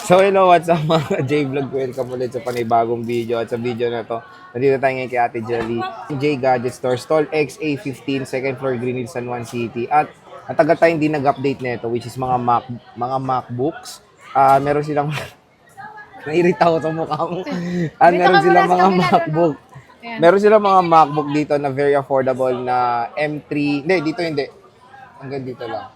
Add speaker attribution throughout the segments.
Speaker 1: So hello, what's up mga J-Vlog? Welcome ulit sa panibagong video. At sa video na to, nandito tayo ngayon kay Ate Jelly. J Gadget Store, Stall XA15, second floor, Greenhill, San Juan City. At natagal tayong hindi nag-update nito, which is mga MacBooks. Meron silang, nairita ko sa mukha mo.
Speaker 2: Dito
Speaker 1: Meron
Speaker 2: ka muna
Speaker 1: silang
Speaker 2: sa
Speaker 1: mga
Speaker 2: kabila,
Speaker 1: MacBook.
Speaker 2: Ayan.
Speaker 1: Meron silang mga MacBook dito na very affordable na M3. Hindi, dito hindi. Hanggang dito lang.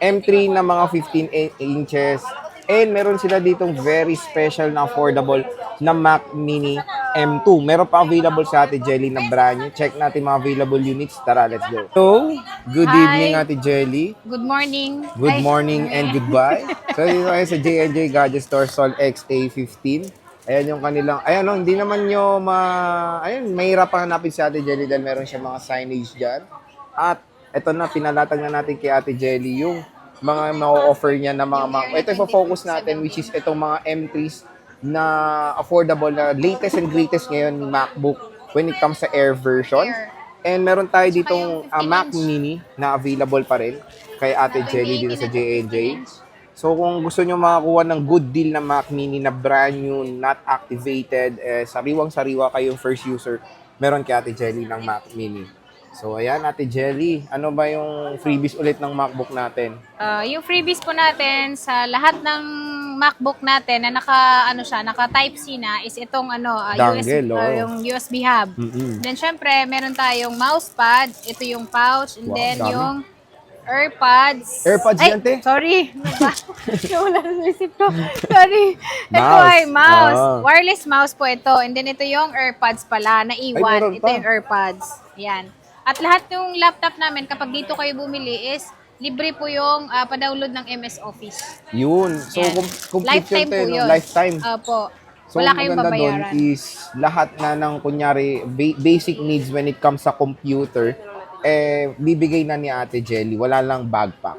Speaker 1: M3 na mga 15 inches. And meron sila ditong very special na affordable na Mac Mini M2. Meron pa available sa Ate Jelly na brand new. Check natin mga available units. Tara, let's go. So, good
Speaker 2: Hi.
Speaker 1: evening Ate Jelly.
Speaker 2: Good morning.
Speaker 1: Good morning and goodbye. So, dito tayo sa J&J Gadget Store Sol XA15. Ayan yung kanilang, ayan o, hindi naman nyo ayan, mahirap hanapin si Ate Jelly dahil meron siya mga signage dyan. At eto na, pinalatag na natin kay Ate Jelly yung mga ma-offer niya na mga ito yung focus natin, which is itong mga M3s na affordable na latest and greatest ngayon MacBook when it comes sa Air version. And meron tayo ditong Mac Mini na available pa rin kay Ate Jelly dito sa J&J. So kung gusto nyo makakuha ng good deal na Mac Mini na brand new, not activated, sariwang-sariwa kayong first user, meron kay Ate Jelly ng Mac Mini. So ayan, Ate Jelly, ano ba yung freebies ulit ng MacBook natin?
Speaker 2: Yung freebies po natin sa lahat ng MacBook natin na naka Type-C na is itong
Speaker 1: Dongle,
Speaker 2: yung USB hub. Then syempre, meron tayong mousepad, ito yung pouch, and
Speaker 1: Wow,
Speaker 2: then
Speaker 1: dami.
Speaker 2: yung AirPods.
Speaker 1: AirPods
Speaker 2: Ay,
Speaker 1: yan, te?
Speaker 2: sorry. Nawala sa isip ko. Sorry. Ito
Speaker 1: Mouse.
Speaker 2: ay mouse.
Speaker 1: Ah.
Speaker 2: Wireless mouse po ito. And then ito yung AirPods pala na
Speaker 1: Ay,
Speaker 2: iwan.
Speaker 1: meron
Speaker 2: Ito
Speaker 1: pa.
Speaker 2: yung AirPods. Yan. At lahat ng laptop namin, kapag dito kayo bumili is libre po yung pa-download ng MS Office.
Speaker 1: Yun. So
Speaker 2: Yan.
Speaker 1: complete
Speaker 2: Lifetime
Speaker 1: yun, te,
Speaker 2: po
Speaker 1: no?
Speaker 2: yun.
Speaker 1: Lifetime.
Speaker 2: Opo.
Speaker 1: So,
Speaker 2: Wala kayong
Speaker 1: maganda doon
Speaker 2: babayaran.
Speaker 1: is lahat na ng kunyari basic needs when it comes sa computer, bibigay na ni Ate Jelly. Wala lang backpack.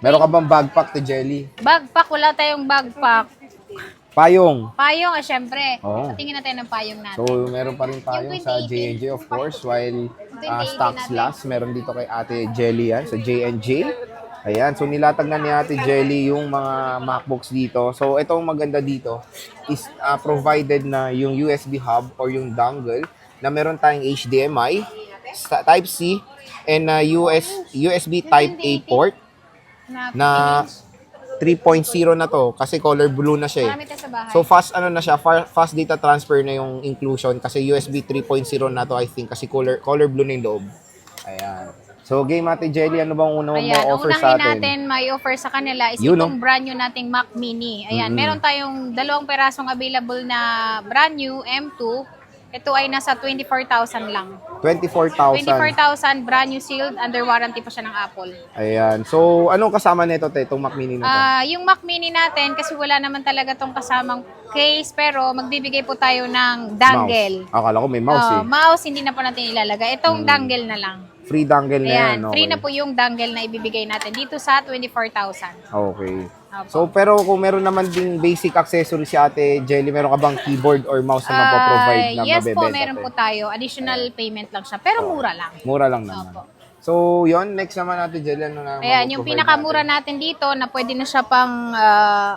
Speaker 1: Meron ka bang backpack, Te Jelly?
Speaker 2: Backpack, wala tayong backpack.
Speaker 1: Payong.
Speaker 2: Payong, syempre.
Speaker 1: Oo.
Speaker 2: Tingin natin ng payong natin.
Speaker 1: So, meron pa rin payong
Speaker 2: Yung
Speaker 1: sa
Speaker 2: 2018.
Speaker 1: J&J, of course, while
Speaker 2: 2018
Speaker 1: stocks
Speaker 2: natin.
Speaker 1: last, meron dito kay Ate Jelly yan, sa J&J. Ayan, so nilatag na ni Ate Jelly yung mga MacBooks dito. So, itong maganda dito is provided na yung USB hub or yung dongle na meron tayong HDMI, Type-C, and USB Type-A port na 3.0 na to kasi color blue na siya eh.
Speaker 2: Marami tayo sa bahay.
Speaker 1: So fast na siya, fast data transfer na yung inclusion kasi USB 3.0 na to I think kasi color blue na yung loob. Ayan. So game Ate Jelly, ano bang una
Speaker 2: Ayan,
Speaker 1: mo
Speaker 2: ang
Speaker 1: offer sa
Speaker 2: unahin
Speaker 1: atin?
Speaker 2: natin may offer sa kanila is
Speaker 1: Yun,
Speaker 2: itong brand new nating Mac Mini. Ayan, meron tayong 2 perasong available na brand new M2. Ito ay nasa 24,000 lang.
Speaker 1: 24,000.
Speaker 2: 24,000 brand new sealed, under warranty pa siya ng Apple.
Speaker 1: Ayan. So anong kasama nito te, itong Mac Mini na to?
Speaker 2: Yung Mac Mini natin, kasi wala naman talaga tong kasamang case, pero magbibigay po tayo ng dongle.
Speaker 1: Mouse. Akala ko may mouse eh.
Speaker 2: Mouse, hindi na po natin ilalagay. Itong dongle na lang.
Speaker 1: Free dongle na yan.
Speaker 2: Ayan,
Speaker 1: Okay.
Speaker 2: free na po yung dongle na ibibigay natin dito sa 24,000.
Speaker 1: Okay.
Speaker 2: Opo.
Speaker 1: So, pero kung meron naman ding basic accessory si Ate Jelly, meron ka bang keyboard or mouse na mapaprovide na
Speaker 2: Yes po,
Speaker 1: mabebenta?
Speaker 2: meron po tayo. Additional payment lang siya, pero mura lang.
Speaker 1: Mura lang naman.
Speaker 2: Opo.
Speaker 1: So, yon next naman Ate Jelly, ano na
Speaker 2: Ayan, yung
Speaker 1: mapaprovide
Speaker 2: pinakamura
Speaker 1: natin?
Speaker 2: natin dito na pwede na siya pang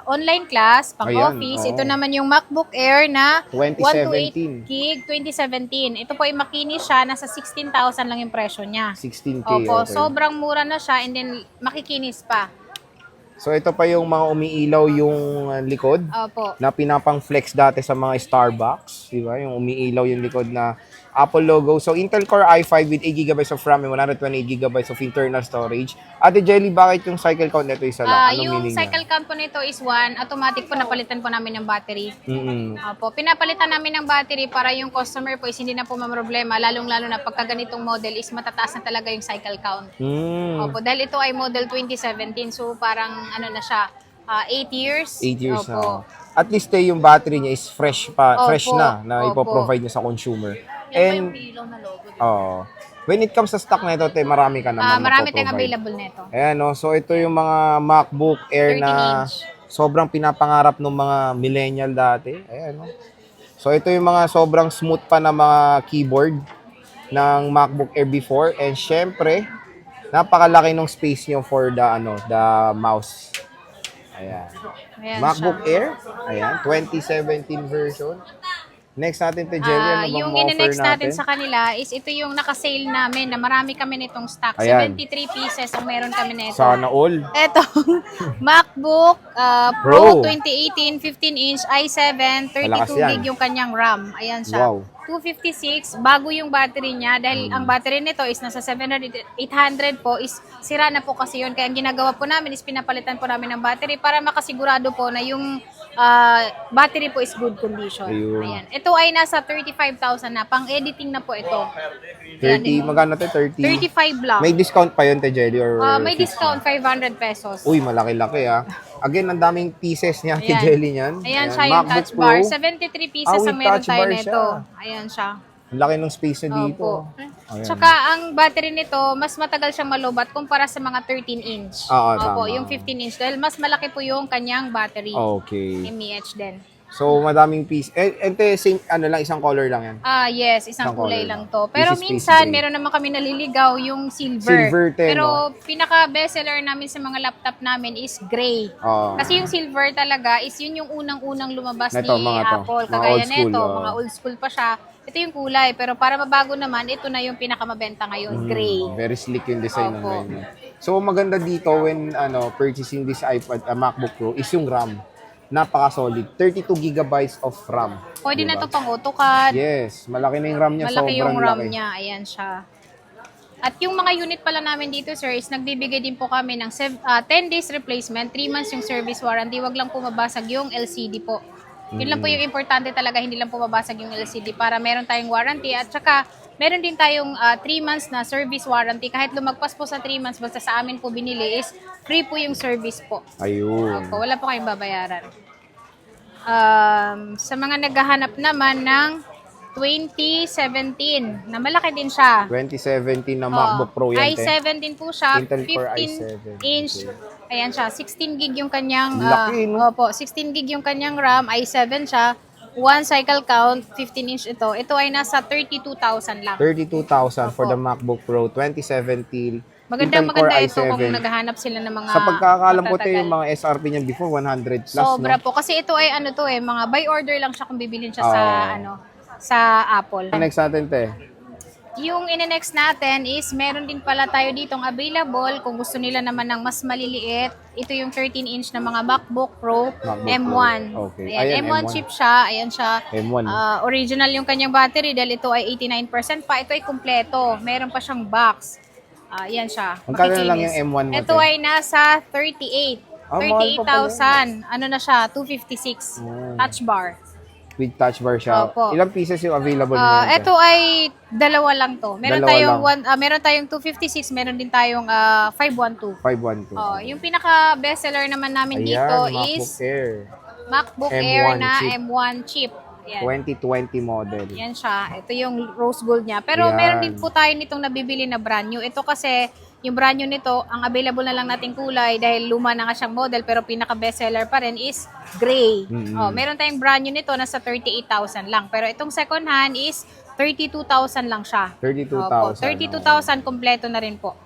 Speaker 2: online class, pang
Speaker 1: Ayan,
Speaker 2: office.
Speaker 1: oo.
Speaker 2: Ito naman yung MacBook Air na
Speaker 1: 2017.
Speaker 2: 128 gig 2017. Ito po ay makinis siya, nasa 16,000 lang yung presyo niya.
Speaker 1: 16K,
Speaker 2: Opo,
Speaker 1: okay.
Speaker 2: sobrang mura na siya and then makikinis pa.
Speaker 1: So, ito pa yung mga umiilaw yung likod
Speaker 2: Opo.
Speaker 1: na pinapang flex dati sa mga Starbucks, di ba? Yung umiilaw yung likod na Apple logo. So, Intel Core i5 with 8GB of RAM and 128GB of internal storage. Ate Jelly, bakit yung cycle count nito isa lang? Anong
Speaker 2: Yung
Speaker 1: meaning
Speaker 2: cycle count po nito is 1. Automatic po napalitan po namin ng battery.
Speaker 1: niya?
Speaker 2: Opo, pinapalitan namin ng battery para yung customer po is hindi na po problema, lalong-lalo na pagka ganitong model is matataas na talaga yung cycle count. Opo, dahil ito ay model 2017, so parang ano na siya, 8 years.
Speaker 1: 8 years
Speaker 2: Opo.
Speaker 1: na. At least yung battery niya is fresh
Speaker 2: Opo,
Speaker 1: fresh na
Speaker 2: opo.
Speaker 1: ipoprovide niya sa consumer.
Speaker 2: Yan
Speaker 1: And
Speaker 2: po yung ilaw na logo.
Speaker 1: when it comes sa stock na ito, marami ka naman
Speaker 2: Marami tayong
Speaker 1: mapoprovide.
Speaker 2: available nito.
Speaker 1: Ayan, no? So ito yung mga MacBook Air
Speaker 2: 13
Speaker 1: na
Speaker 2: inch.
Speaker 1: sobrang pinapangarap ng mga millennial dati. Ayan, no? So ito yung mga sobrang smooth pa na mga keyboard ng MacBook Air before. And syempre, napakalaki ng space nyo for the mouse. Ayan.
Speaker 2: Ayan
Speaker 1: MacBook
Speaker 2: siya.
Speaker 1: Air. Ayan. 2017 version. Next natin, Te Jelly. Ano bang
Speaker 2: Yung
Speaker 1: ma-offer
Speaker 2: ine-next natin
Speaker 1: natin?
Speaker 2: sa kanila is ito yung naka-sale namin na marami kami nitong stock.
Speaker 1: Ayan.
Speaker 2: 73 pieces ang meron kami nito.
Speaker 1: Sana all.
Speaker 2: Ito, MacBook
Speaker 1: Pro.
Speaker 2: Pro 2018 15-inch i7,
Speaker 1: Malakas
Speaker 2: 32
Speaker 1: yan.
Speaker 2: gig yung kanyang RAM. Ayan siya.
Speaker 1: Wow.
Speaker 2: 256, bago yung battery niya dahil ang battery nito is nasa 700, 800 po is sira na po kasi yun. Kaya ang ginagawa po namin is pinapalitan po namin ng battery para makasigurado po na yung battery po is good condition.
Speaker 1: Ayun.
Speaker 2: Ayan. Ito ay nasa 35,000 na. Pang-editing na po ito.
Speaker 1: 30, magkano te? 30?
Speaker 2: 35 lang.
Speaker 1: May discount pa yun, Te Jelly? Or
Speaker 2: May
Speaker 1: 50?
Speaker 2: discount, 500 pesos.
Speaker 1: Uy, malaki-laki ah. Again, ang daming pieces niya, Te
Speaker 2: Ayan.
Speaker 1: Jelly niyan.
Speaker 2: Ayan siya yung
Speaker 1: MacBook
Speaker 2: touch bar.
Speaker 1: Pro.
Speaker 2: 73 pieces
Speaker 1: with
Speaker 2: ang meron
Speaker 1: touch
Speaker 2: tayo
Speaker 1: bar
Speaker 2: nito.
Speaker 1: siya.
Speaker 2: Ayan siya.
Speaker 1: Ang laki ng space niya dito.
Speaker 2: Opo.
Speaker 1: Ayan.
Speaker 2: Tsaka ang battery nito, mas matagal siyang malobat kumpara sa mga 13-inch.
Speaker 1: Oo,
Speaker 2: Opo,
Speaker 1: tama.
Speaker 2: yung 15-inch. Dahil mas malaki po yung kanyang battery.
Speaker 1: Okay.
Speaker 2: MEH din.
Speaker 1: So, madaming piece. Ente, same, ano lang, isang color lang yan.
Speaker 2: Yes, isang
Speaker 1: Isang
Speaker 2: kulay
Speaker 1: color
Speaker 2: lang
Speaker 1: lang.
Speaker 2: to. Pero
Speaker 1: This is
Speaker 2: minsan,
Speaker 1: space gray.
Speaker 2: meron naman kami naliligaw yung silver.
Speaker 1: Silver din,
Speaker 2: Pero pinaka-bestseller namin sa mga laptop namin is gray.
Speaker 1: Oo.
Speaker 2: Kasi yung silver talaga is yun yung unang-unang lumabas
Speaker 1: Neto,
Speaker 2: ni
Speaker 1: mga to.
Speaker 2: Apple.
Speaker 1: Mga
Speaker 2: Kagaya
Speaker 1: old school,
Speaker 2: neto,
Speaker 1: oo.
Speaker 2: mga old school pa siya. Ito yung kulay. Pero para mabago naman, ito na yung pinakamabenta ngayon, gray.
Speaker 1: Very slick yung design ng
Speaker 2: Opo.
Speaker 1: ganyan. So, maganda dito when purchasing this iPad, MacBook Pro is yung RAM. Napaka-solid. 32 gigabytes of RAM.
Speaker 2: Pwede na
Speaker 1: Diba?
Speaker 2: to pang AutoCAD.
Speaker 1: Yes, malaki na yung RAM niya.
Speaker 2: Malaki yung
Speaker 1: sobrang
Speaker 2: RAM
Speaker 1: laki.
Speaker 2: niya. Ayan siya. At yung mga unit pala namin dito, sir, is nagbibigay din po kami ng 10 days replacement, 3 months yung service warranty. Wag lang po mabasag yung LCD po. Yun lang po yung importante talaga, hindi lang po mabasag yung LCD para meron tayong warranty. At saka, meron din tayong 3 months na service warranty. Kahit lumagpas po sa 3 months, basta sa amin po binili is free po yung service po.
Speaker 1: Ayun.
Speaker 2: Opo, wala po kayong babayaran. Sa mga naghahanap naman ng 2017, na malaki din siya.
Speaker 1: 2017 na MacBook Pro yan, te.
Speaker 2: i7 din po siya,
Speaker 1: Intel Core
Speaker 2: 15
Speaker 1: i7.
Speaker 2: inch. Ayan siya, 16 gig yung kanyang
Speaker 1: Laki, no?
Speaker 2: opo, 16 gig yung kanyang RAM, i7 siya. One cycle count, 15 inch ito. Ito ay nasa 32,000 lang.
Speaker 1: 32,000 for
Speaker 2: Opo.
Speaker 1: the MacBook Pro 2017.
Speaker 2: Maganda
Speaker 1: Core
Speaker 2: ito
Speaker 1: i7.
Speaker 2: kung naghahanap sila ng mga
Speaker 1: Sa pagkakaalam ko, te,
Speaker 2: matatagal.
Speaker 1: yung mga SRP niya before 100 plus,
Speaker 2: Sobra
Speaker 1: no?
Speaker 2: po. Kasi ito ay ano to mga by order lang siya kung bibilin siya sa
Speaker 1: Oo.
Speaker 2: sa Apple.
Speaker 1: Next natin, te.
Speaker 2: Yung ine-next natin is meron din pala tayo ditong available kung gusto nila naman ng mas maliliit. Ito yung 13-inch na mga MacBook Pro
Speaker 1: MacBook
Speaker 2: M1.
Speaker 1: Pro. Okay.
Speaker 2: Ayan,
Speaker 1: Ayan,
Speaker 2: M1
Speaker 1: M1.
Speaker 2: chip siya. Ayan siya.
Speaker 1: M1.
Speaker 2: Original yung kanyang battery dahil ito ay 89% pa. Ito ay kumpleto. Meron pa siyang box. Ayan siya.
Speaker 1: Magkano na lang
Speaker 2: Makikinis.
Speaker 1: yung M1 mo,
Speaker 2: Ito
Speaker 1: te?
Speaker 2: ay nasa 38.
Speaker 1: Mahal pa pala
Speaker 2: 38,000. Ano na siya? 256. Touch bar.
Speaker 1: With touch bar siya.
Speaker 2: Opo.
Speaker 1: Ilang pieces yung available mo?
Speaker 2: Ito ay dalawa lang to. Meron
Speaker 1: Dalawa
Speaker 2: tayong
Speaker 1: lang.
Speaker 2: meron tayong 256, meron din tayong 512.
Speaker 1: 512.
Speaker 2: Yung pinaka bestseller naman namin
Speaker 1: Ayan,
Speaker 2: dito
Speaker 1: MacBook
Speaker 2: is
Speaker 1: Air.
Speaker 2: MacBook
Speaker 1: M1
Speaker 2: Air na
Speaker 1: chip.
Speaker 2: M1 chip. Yan.
Speaker 1: 2020 model.
Speaker 2: Yan siya. Ito yung rose gold niya. Pero
Speaker 1: Ayan.
Speaker 2: meron din po tayo nitong nabibili na brand new. Ito kasi yung brand new nito, ang available na lang nating kulay dahil luma na nga siyang model pero pinaka bestseller pa rin is gray. Meron tayong brand new nito nasa 38,000 lang. Pero itong second hand is 32,000 lang siya.
Speaker 1: 32,000.
Speaker 2: Opo, 32,000 kompleto na rin po.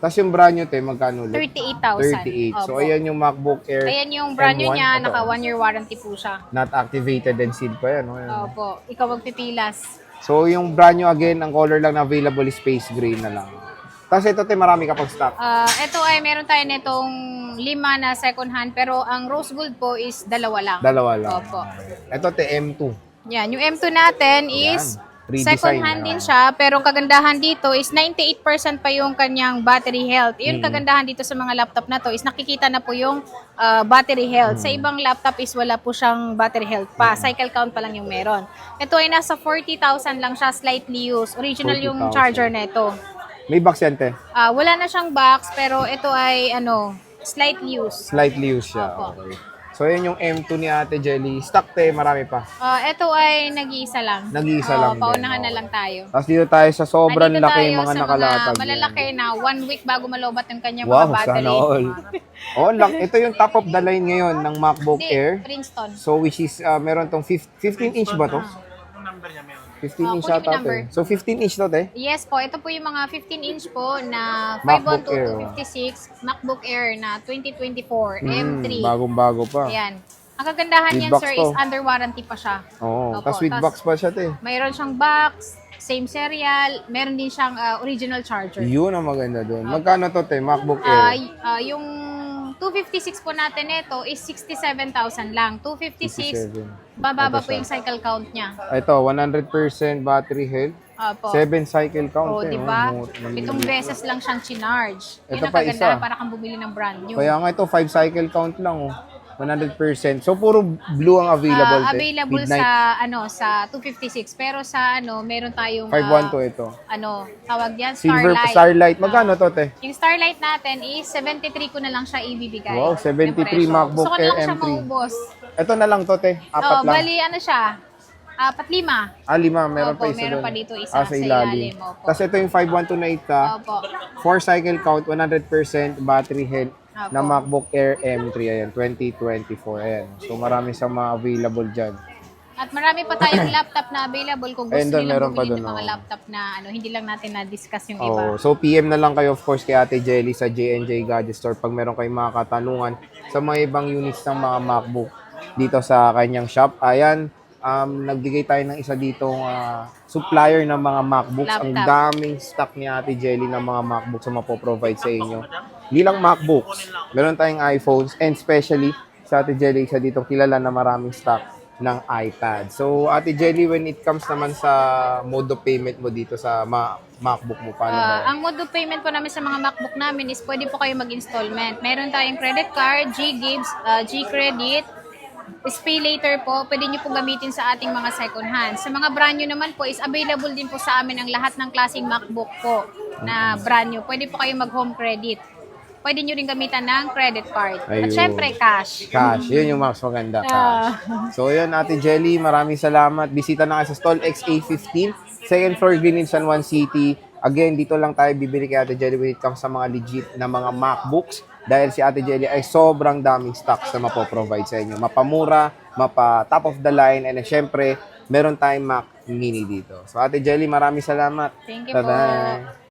Speaker 1: Tapos yung brand new, te, magkano ulit?
Speaker 2: 38,000.
Speaker 1: 38. So,
Speaker 2: Opo.
Speaker 1: ayan yung MacBook Air.
Speaker 2: Ayan yung brand new
Speaker 1: M1.
Speaker 2: niya,
Speaker 1: Ito.
Speaker 2: naka 1-year warranty po siya.
Speaker 1: Not activated and sealed pa yan. No? Ayan.
Speaker 2: Opo, ikaw magpipilas.
Speaker 1: So, yung brand new again, ang color lang na available is space gray na lang. Tapos ito, te, marami ka pang stock.
Speaker 2: Ito ay meron tayo nitong 5 na second hand pero ang rose gold po is 2 lang.
Speaker 1: Dalawa lang.
Speaker 2: Opo.
Speaker 1: Ito, te, M2.
Speaker 2: Yan, yung M2 natin is
Speaker 1: Redesign,
Speaker 2: second hand
Speaker 1: ano?
Speaker 2: din siya pero ang kagandahan dito is 98% pa yung kanyang battery health. Yung kagandahan dito sa mga laptop na to is nakikita na po yung battery health. Sa ibang laptop is wala po siyang battery health pa. Cycle count pa lang yung meron. Ito ay nasa 40,000 lang siya, slightly used. Original yung
Speaker 1: 40,000.
Speaker 2: charger na ito.
Speaker 1: May box yan, te.
Speaker 2: Wala na siyang box pero ito ay slightly used.
Speaker 1: Slightly used siya.
Speaker 2: Opo.
Speaker 1: Okay. So, yan yung M2 ni Ate Jelly. Stock, te, marami pa.
Speaker 2: Ito ay nag-iisa lang.
Speaker 1: Nag-iisa lang din,
Speaker 2: Paunahan na
Speaker 1: okay.
Speaker 2: lang tayo.
Speaker 1: Tapos dito tayo sa sobrang
Speaker 2: Andito
Speaker 1: laki
Speaker 2: tayo
Speaker 1: mga
Speaker 2: sa
Speaker 1: nakalatag.
Speaker 2: malalaki na 1 week bago malobat yung kanyang
Speaker 1: Wow,
Speaker 2: mga battery.
Speaker 1: sana all. Ito yung top of the line ngayon ng MacBook
Speaker 2: Hindi,
Speaker 1: Air.
Speaker 2: Princeton.
Speaker 1: So, which is, meron tong 15 inch ba to? 15 inch
Speaker 2: kunin mo
Speaker 1: ata
Speaker 2: number.
Speaker 1: So, 15 inch to, te?
Speaker 2: Yes po, ito po yung mga 15-inch po na
Speaker 1: MacBook Air,
Speaker 2: 512-256 MacBook Air na 2024 M3.
Speaker 1: Bagong-bago pa.
Speaker 2: Ayan. Ang kagandahan
Speaker 1: With
Speaker 2: niyan,
Speaker 1: box
Speaker 2: sir,
Speaker 1: to.
Speaker 2: is under warranty pa siya.
Speaker 1: Oo.
Speaker 2: Opo,
Speaker 1: Tapos with
Speaker 2: tas
Speaker 1: box pa siya, te.
Speaker 2: Mayroon siyang box, same serial, meron din siyang original charger.
Speaker 1: Yun ang maganda doon. Magkano to, te? MacBook Air?
Speaker 2: Yung 256 po natin ito is 67,000 lang. 256,
Speaker 1: 57.
Speaker 2: bababa
Speaker 1: Ito
Speaker 2: po
Speaker 1: siya.
Speaker 2: yung cycle count niya.
Speaker 1: Ito, 100% battery health.
Speaker 2: Opo.
Speaker 1: 7 cycle count.
Speaker 2: Oh,
Speaker 1: eh,
Speaker 2: di ba?
Speaker 1: oh.
Speaker 2: Pitong beses lang siyang chinarge.
Speaker 1: Ito
Speaker 2: Yun ang
Speaker 1: pa
Speaker 2: kagandahan
Speaker 1: isa.
Speaker 2: para kang bumili ng brand new.
Speaker 1: Kaya nga ito, 5 cycle count lang. Oh. 100%. So, puro blue ang available. te.
Speaker 2: Available
Speaker 1: Midnight.
Speaker 2: sa 256 pero sa meron tayong
Speaker 1: 512 ito.
Speaker 2: tawag yan
Speaker 1: Silver
Speaker 2: Starlight.
Speaker 1: Starlight. Magkano to, te?
Speaker 2: Yung Starlight natin is 73 ko na lang siya ibibigay.
Speaker 1: Wow, 73
Speaker 2: yung presyo.
Speaker 1: MacBook
Speaker 2: Gusto ko na
Speaker 1: Air
Speaker 2: lang siya
Speaker 1: M3.
Speaker 2: maubos.
Speaker 1: Ito na lang to, te. Apat lang.
Speaker 2: Bali siya. 4-5.
Speaker 1: 5 meron
Speaker 2: Opo,
Speaker 1: pa isa
Speaker 2: meron
Speaker 1: doon.
Speaker 2: pa dito isa
Speaker 1: Sa
Speaker 2: sa
Speaker 1: ilalim.
Speaker 2: ilalim, opo.
Speaker 1: Tapos ito yung 512 na ita.
Speaker 2: Opo.
Speaker 1: 4 cycle count, 100% battery health
Speaker 2: Opo.
Speaker 1: na MacBook Air M3. Ayan, 2024. Ayan. So, marami sa mga available dyan.
Speaker 2: At marami pa tayong laptop na available kung gusto
Speaker 1: Ayun doon,
Speaker 2: nilang
Speaker 1: meron pa
Speaker 2: bumili ng
Speaker 1: doon,
Speaker 2: mga
Speaker 1: oh.
Speaker 2: laptop na hindi lang natin na-discuss yung iba.
Speaker 1: Oh, so PM na lang kayo of course kay Ate Jelly sa J&J Gadget Store pag meron kayong mga katanungan sa mga ibang units ng mga MacBook dito sa kanyang shop. Ayan, nagbigay tayo ng isa ditong supplier ng mga MacBooks. Ang
Speaker 2: Laptop.
Speaker 1: daming stock ni Ate Jelly ng mga MacBooks na mapoprovide sa inyo. Hindi lang MacBooks, meron tayong iPhones and especially sa Ate Jelly, isa ditong kilala na maraming stock ng iPad. So, Ate Jelly, when it comes naman sa mode of payment mo dito sa MacBook mo, paano ba?
Speaker 2: Ang mode of payment po namin sa mga MacBook namin is pwede po kayo mag-installment. Meron tayong credit card, G-Gives, G-Credit, Pay Later po. Pwede nyo po gamitin sa ating mga second hand. Sa mga brand new naman po is available din po sa amin ang lahat ng klaseng MacBook po na brand new. Pwede po kayo mag-home credit. Pwede nyo rin gamitan ng credit card.
Speaker 1: Ayun.
Speaker 2: At syempre, cash.
Speaker 1: Cash. Yun yung mas maganda, cash. So, yun, Ate Jelly, maraming salamat. Bisita na kayo sa Stall XA15, second floor, Green Hills, San Juan City. Again, dito lang tayo bibili kay Ate Jelly when it comes sa mga legit na mga MacBooks. Dahil si Ate Jelly ay sobrang daming stocks na mapoprovide sa inyo. Mapamura, mapa top of the line, and syempre, meron tayong Mac Mini dito. So, Ate Jelly, maraming salamat.
Speaker 2: Thank you po.
Speaker 1: Bye-bye.